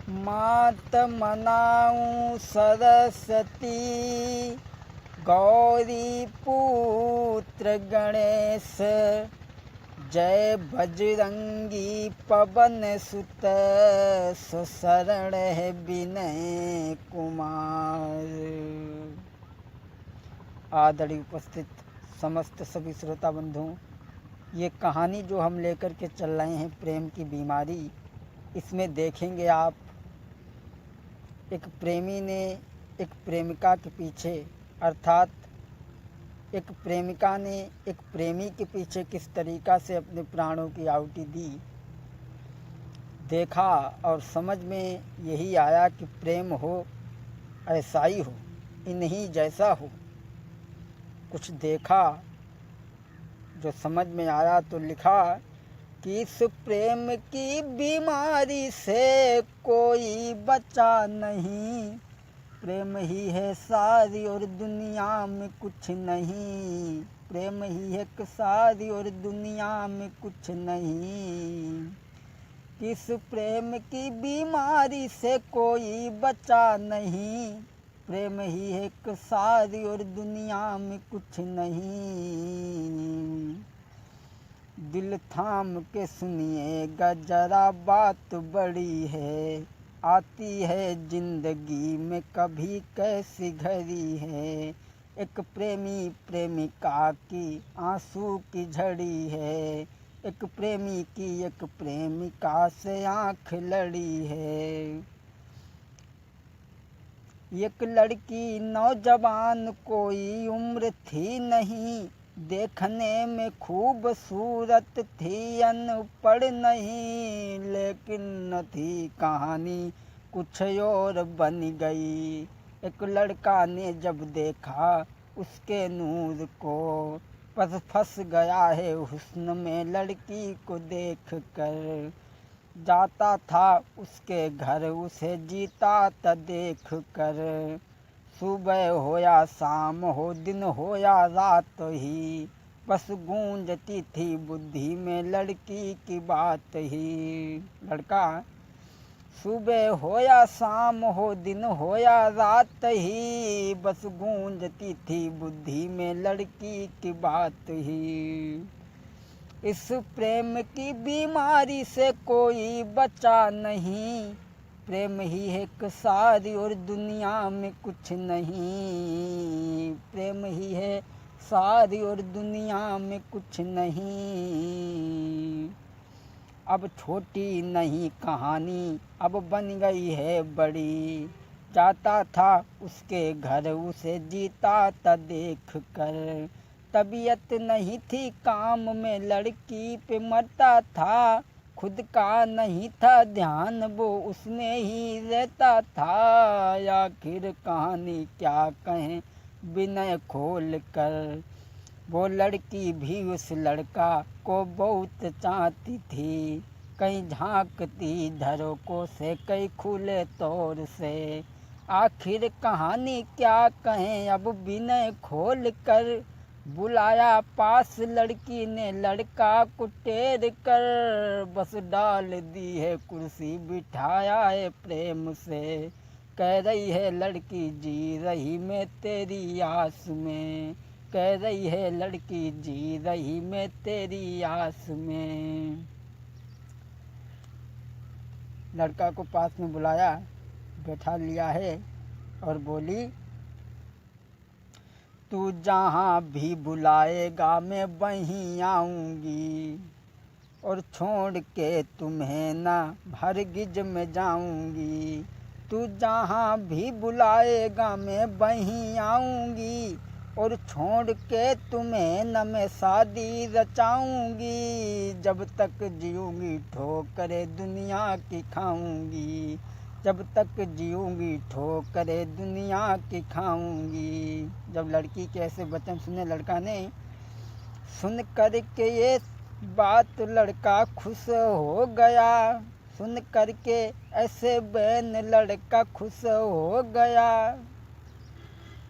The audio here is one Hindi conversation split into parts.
मात मनाऊं सरस्वती, गौरी पुत्र गणेश, जय बजरंगी पवन सुत, शरण है विनय कुमार। आदरणीय उपस्थित समस्त सभी श्रोता बंधुओं, ये कहानी जो हम लेकर के चल रहे हैं प्रेम की बीमारी, इसमें देखेंगे आप एक प्रेमी ने एक प्रेमिका के पीछे, अर्थात एक प्रेमिका ने एक प्रेमी के पीछे किस तरीक़ा से अपने प्राणों की आहुति दी, देखा और समझ में यही आया कि प्रेम हो ऐसा ही हो, इन्हीं जैसा हो। कुछ देखा जो समझ में आया तो लिखा कि इस प्रेम की बीमारी से कोई बचा नहीं, प्रेम ही है सारी और दुनिया में कुछ नहीं, प्रेम ही है सारी और दुनिया में कुछ नहीं। इस प्रेम की बीमारी से कोई बचा नहीं, प्रेम ही है सारी और दुनिया में कुछ नहीं। दिल थाम के सुनिएगा जरा बात बड़ी है, आती है जिंदगी में कभी कैसी घड़ी है। एक प्रेमी प्रेमिका की आंसू की झड़ी है, एक प्रेमी की एक प्रेमिका से आँख लड़ी है। एक लड़की नौजवान कोई उम्र थी नहीं, देखने में खूबसूरत थी अनपढ़ नहीं, लेकिन न थी कहानी कुछ और बन गई। एक लड़का ने जब देखा उसके नूर को, बस फंस गया है हुस्न में लड़की को देख कर। जाता था उसके घर उसे जीता था देख कर, सुबह हो या शाम हो दिन हो या रात ही, बस गूंजती थी बुद्धि में लड़की की बात ही। लड़का सुबह हो या शाम हो दिन हो या रात ही, बस गूंजती थी बुद्धि में लड़की की बात ही। इस प्रेम की बीमारी से कोई बचा नहीं, प्रेम ही है सारी और दुनिया में कुछ नहीं, प्रेम ही है सारी और दुनिया में कुछ नहीं। अब छोटी नहीं कहानी अब बन गई है बड़ी, जाता था उसके घर उसे जीता था देख कर। तबीयत नहीं थी काम में लड़की पे मरता था, खुद का नहीं था ध्यान वो उसमें ही रहता था। आखिर कहानी क्या कहें विनय खोल कर, वो लड़की भी उस लड़का को बहुत चाहती थी, कहीं झांकती झरोकों से कहीं खुले तौर से। आखिर कहानी क्या कहें अब विनय खोल कर, बुलाया पास लड़की ने लड़का को टेर कर, बस डाल दी है कुर्सी बिठाया है प्रेम से, कह रही है लड़की जी रही मैं तेरी आस में, कह रही है लड़की जी रही मैं तेरी आस में। लड़का को पास में बुलाया, बैठा लिया है और बोली, तू जहाँ भी बुलाएगा मैं वहीं आऊँगी, और छोड़ के तुम्हें ना हरगिज में जाऊँगी। तू जहाँ भी बुलाएगा मैं वहीं आऊँगी, और छोड़ के तुम्हें न मैं शादी रचाऊँगी। जब तक जीऊँगी ठोकरे दुनिया की खाऊँगी, जब तक जीऊँगी ठोकरे दुनिया की खाऊँगी। जब लड़की के ऐसे वचन सुने लड़का ने, सुन कर के ये बात लड़का खुश हो गया, सुन कर के ऐसे बैन लड़का खुश हो गया।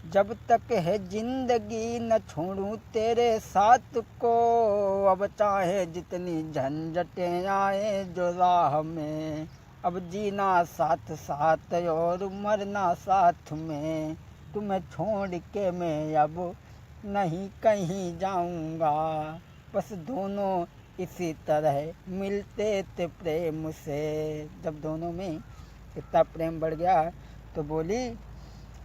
जब तक है जिंदगी न छोड़ूं तेरे साथ को, अब चाहे जितनी झंझटें आए जो राह में, अब जीना साथ साथ और मरना साथ में, तुम्हें छोड़ के मैं अब नहीं कहीं जाऊंगा। बस दोनों इसी तरह मिलते थे प्रेम से। जब दोनों में इतना प्रेम बढ़ गया तो बोली,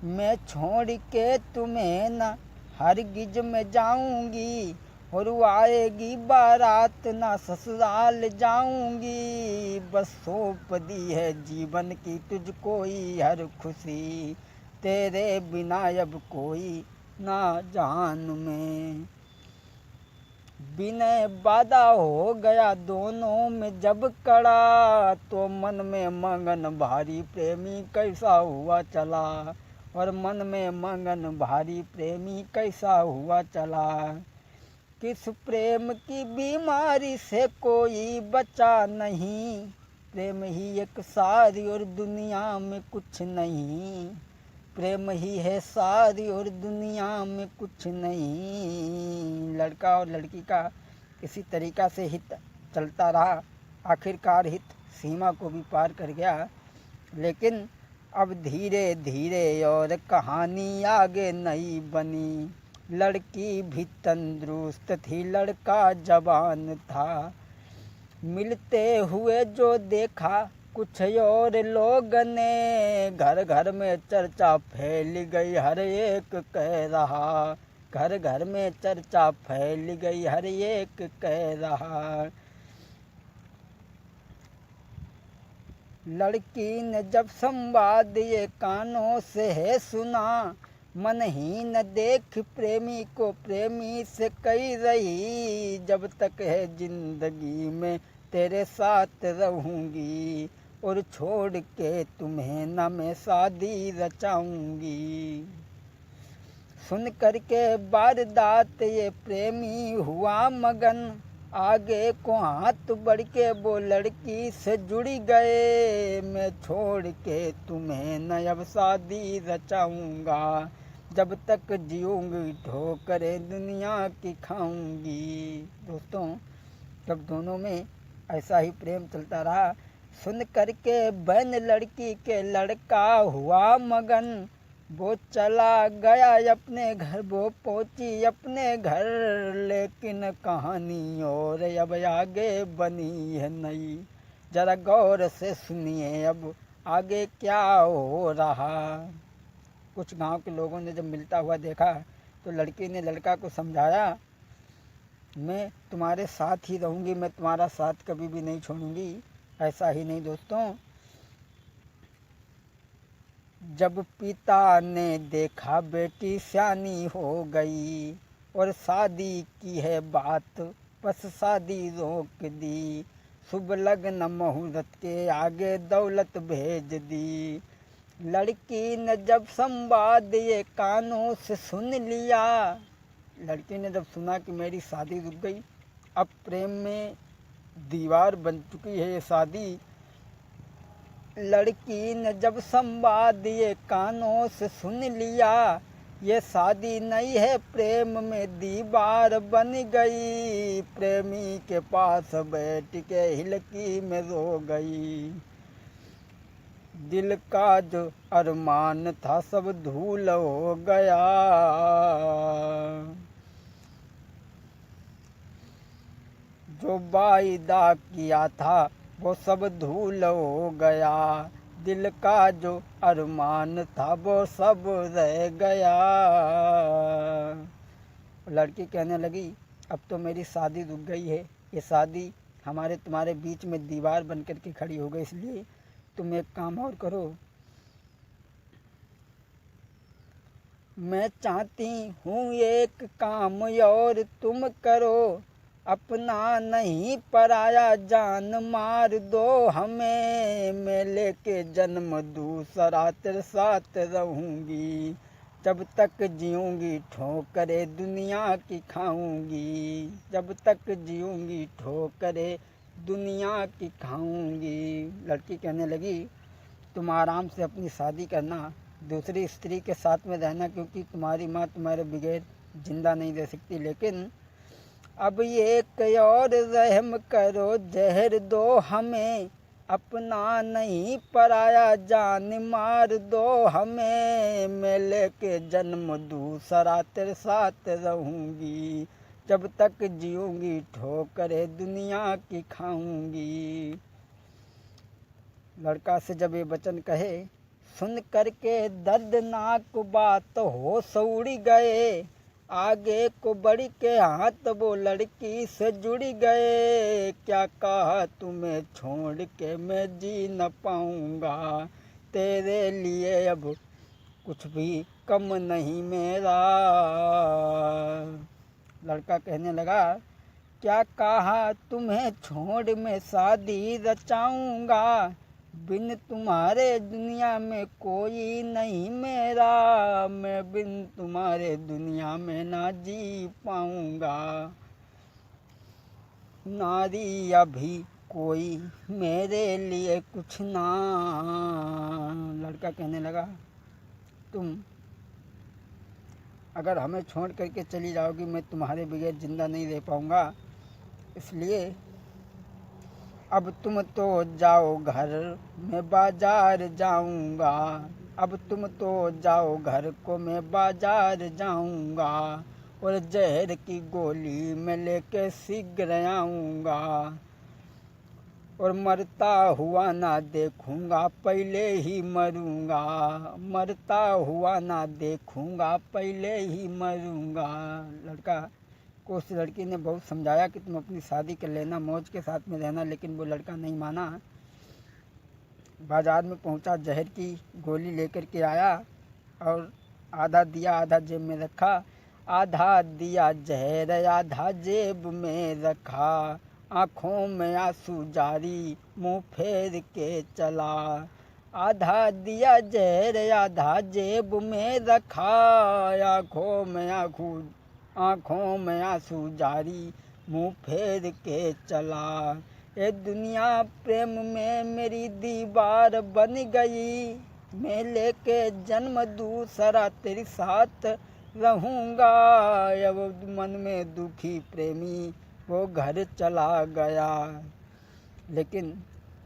मैं छोड़ के तुम्हें न हरगिज में जाऊंगी, और वो आएगी बारात ना ससुराल जाऊंगी। बस सौंप दी है जीवन की तुझको ही हर खुशी, तेरे बिना अब कोई ना जान में। बिनय वादा हो गया दोनों में जब कड़ा, तो मन में मंगन भारी प्रेमी कैसा हुआ चला, और मन में मंगन भारी प्रेमी कैसा हुआ चला। किस प्रेम की बीमारी से कोई बचा नहीं, प्रेम ही एक सारी और दुनिया में कुछ नहीं। प्रेम ही है सारी और दुनिया में कुछ नहीं। लड़का और लड़की का इसी तरीक़ा से हित चलता रहा। आखिरकार हित सीमा को भी पार कर गया। लेकिन अब धीरे धीरे और कहानी आगे नई बनी। लड़की भी तंदुरुस्त थी, लड़का जवान था। मिलते हुए जो देखा कुछ और लोग ने, घर घर में चर्चा फैल गई, हर एक कह रहा। घर घर में चर्चा फैल गई, हर एक कह रहा। लड़की ने जब संवाद ये कानों से है सुना, मन ही न देख प्रेमी को प्रेमी से कही रही। जब तक है जिंदगी में तेरे साथ रहूंगी, और छोड़ के तुम्हें न मैं शादी रचाऊंगी। सुन करके वारदात ये प्रेमी हुआ मगन, आगे को हाथ बढ़ के वो लड़की से जुड़ी गए। मैं छोड़ के तुम्हें न अब शादी रचाऊंगा, जब तक जीऊंगी ठोकरें दुनिया की खाऊंगी। दोस्तों, जब दोनों में ऐसा ही प्रेम चलता रहा, सुन करके बहन लड़की के लड़का हुआ मगन। वो चला गया अपने घर, वो पहुंची अपने घर। लेकिन कहानी और अब आगे बनी है नई, जरा गौर से सुनिए अब आगे क्या हो रहा। कुछ गांव के लोगों ने जब मिलता हुआ देखा तो लड़की ने लड़का को समझाया, मैं तुम्हारे साथ ही रहूंगी, मैं तुम्हारा साथ कभी भी नहीं छोड़ूंगी। ऐसा ही नहीं दोस्तों, जब पिता ने देखा बेटी सयानी हो गई, और शादी की है बात बस शादी रोक दी। शुभ लग्न मुहूर्त के आगे दौलत भेज दी। लड़की ने जब संवाद ये कानों से सुन लिया, लड़की ने जब सुना कि मेरी शादी रुक गई, अब प्रेम में दीवार बन चुकी है ये शादी। लड़की ने जब संवाद ये कानों से सुन लिया, ये शादी नहीं है प्रेम में दीवार बन गई। प्रेमी के पास बैठ के हिलकी में रो गई। दिल का जो अरमान था सब धूल हो गया। जो वायदा किया था वो सब धूल हो गया। दिल का जो अरमान था वो सब रह गया। लड़की कहने लगी, अब तो मेरी शादी रुक गई है। ये शादी हमारे तुम्हारे बीच में दीवार बन कर के खड़ी हो गई, इसलिए तुम एक काम और करो। मैं चाहती हूँ एक काम और तुम करो, अपना नहीं पराया जान मार दो हमें। मैं लेके जन्म दूसरा तेरे साथ रहूँगी, जब तक जीऊँगी ठोकरे दुनिया की खाऊँगी। जब तक जीऊँगी ठोकरे दुनिया की खाऊँगी। लड़की कहने लगी, तुम आराम से अपनी शादी करना, दूसरी स्त्री के साथ में रहना, क्योंकि तुम्हारी माँ तुम्हारे बगैर जिंदा नहीं रह सकती। लेकिन अब एक और रहम करो, जहर दो हमें, अपना नहीं पराया जान मार दो हमें, मैं लेके जन्म दूसरा तेरे साथ रहूँगी, जब तक जीऊँगी ठोकरे दुनिया की खाऊँगी। लड़का से जब ये वचन कहे, सुन करके दर्दनाक बात होश उड़ गए, आगे को बढ़ के हाथ वो लड़की से जुड़ गए। क्या कहा तुम्हें छोड़ के मैं जी न पाऊँगा, तेरे लिए अब कुछ भी कम नहीं मेरा। लड़का कहने लगा, क्या कहा तुम्हें छोड़ मैं शादी रचाऊँगा, बिन तुम्हारे दुनिया में कोई नहीं मेरा, मैं बिन तुम्हारे दुनिया में ना जी पाऊँगा। नारी अभी कोई मेरे लिए कुछ ना। लड़का कहने लगा, तुम अगर हमें छोड़ करके चली जाओगी, मैं तुम्हारे बगैर जिंदा नहीं रह पाऊँगा, इसलिए अब तुम तो जाओ घर, मैं बाजार जाऊंगा। अब तुम तो जाओ घर को, मैं बाजार जाऊंगा, और जहर की गोली मैं लेके शीघ्र आऊंगा, और मरता हुआ ना देखूंगा पहले ही मरूंगा, मरता हुआ ना देखूंगा पहले ही मरूंगा। लड़का को उस लड़की ने बहुत समझाया कि तुम अपनी शादी कर लेना, मौज के साथ में रहना, लेकिन वो लड़का नहीं माना। बाजार में पहुंचा, जहर की गोली लेकर के आया, और आधा दिया आधा जेब में रखा, आधा दिया जहर आधा जेब में रखा, आँखों में आंसू जारी मुंह फेर के चला। आधा दिया जहर आधा जेब में रखा, आँखों में आंसू जारी मुंह फेर के चला। ये दुनिया प्रेम में मेरी दीवार बन गई, मैं लेके जन्म दूसरा तेरे साथ रहूँगा। अब मन में दुखी प्रेमी वो घर चला गया, लेकिन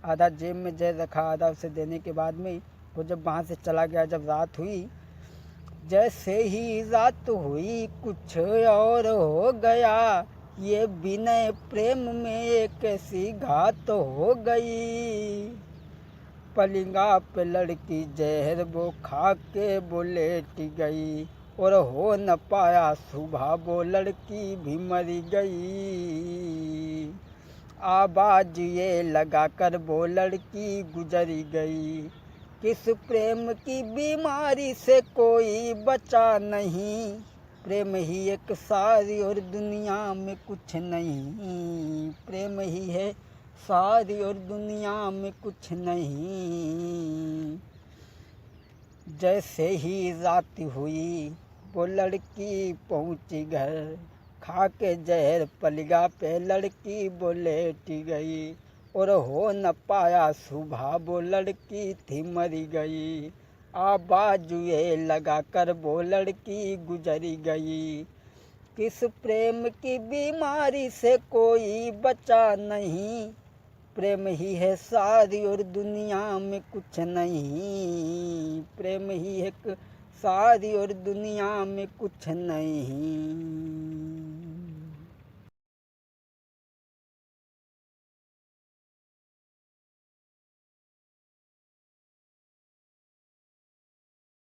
आधा जेब में जहर रखा, आधा उसे देने के बाद में वो जब वहाँ से चला गया, जब रात हुई, जैसे ही रात हुई कुछ और हो गया, ये विनय प्रेम में एक ऐसी घात हो गई। पलिंगा पे लड़की जहर वो खा के वो लेट गई, और हो न पाया सुबह वो लड़की भी मर गई। आवाज ये लगा कर वो लड़की गुजर गई, किस प्रेम की बीमारी से कोई बचा नहीं, प्रेम ही एक सारी और दुनिया में कुछ नहीं, प्रेम ही है सारी और दुनिया में कुछ नहीं। जैसे ही रात हुई वो लड़की पहुंची घर, खा के जहर पलिगा पे लड़की वो लेट गई, और हो न पाया सुबह वो लड़की थी मरी गई। आवाज ये लगा कर वो लड़की गुजरी गई, किस प्रेम की बीमारी से कोई बचा नहीं, प्रेम ही है सारी और दुनिया में कुछ नहीं, प्रेम ही है सारी और दुनिया में कुछ नहीं।